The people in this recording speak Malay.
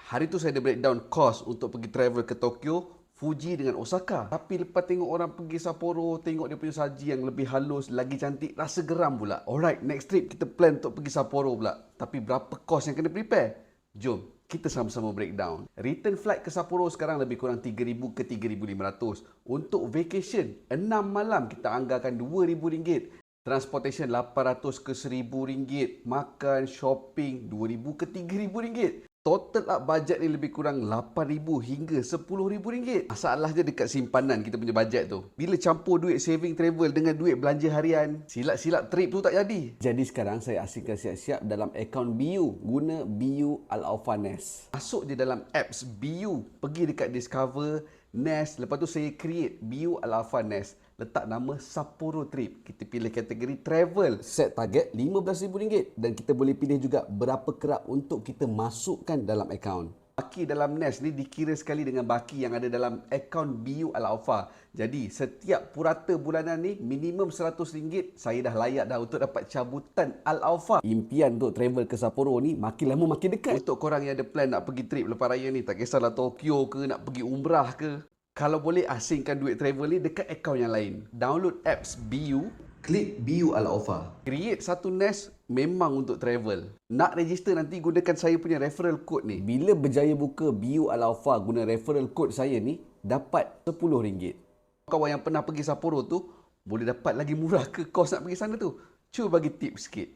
Hari tu saya ada breakdown cost untuk pergi travel ke Tokyo, Fuji dengan Osaka. Tapi lepas tengok orang pergi Sapporo, tengok dia punya saji yang lebih halus, lagi cantik, rasa geram pula. Alright, next trip kita plan untuk pergi Sapporo pula. Tapi berapa cost yang kena prepare? Jom, kita sama-sama breakdown. Return flight ke Sapporo sekarang lebih kurang 3,000 ke 3,500. Untuk vacation, 6 malam kita anggarkan RM2,000. Transportation 800 ke RM1,000. Makan, shopping 2,000 ke RM3,000. Total up budget ni lebih kurang RM8,000 hingga RM10,000. Masalah je dekat simpanan kita punya budget tu. Bila campur duit saving travel dengan duit belanja harian, silap-silap trip tu tak jadi. Jadi sekarang saya asyikkan siap-siap dalam akaun BU. Guna BU Al-Aufa Nest. Masuk je dalam apps BU. Pergi dekat Discover, Nest. Lepas tu saya create BU Al-Aufa Nest. Letak nama Sapporo Trip. Kita pilih kategori travel. Set target RM15,000 dan kita boleh pilih juga berapa kerap untuk kita masukkan dalam akaun. Baki dalam Nest ni dikira sekali dengan baki yang ada dalam akaun BU Al-Aufa. Jadi setiap purata bulanan ni minimum RM100 saya dah layak dah untuk dapat cabutan Al-Aufa. Impian untuk travel ke Sapporo ni makin lama makin dekat. Untuk korang yang ada plan nak pergi trip lepas raya ni, tak kisahlah Tokyo ke, nak pergi umrah ke, kalau boleh asingkan duit travel ni dekat akaun yang lain. Download apps BU, klik BU Al-Aufa. Create satu Nest memang untuk travel. Nak register nanti gunakan saya punya referral code ni. Bila berjaya buka BU Al-Aufa guna referral code saya ni, dapat RM10. Kawan yang pernah pergi Sapporo tu boleh dapat lagi murah ke kos nak pergi sana tu? Cuba bagi tips sikit.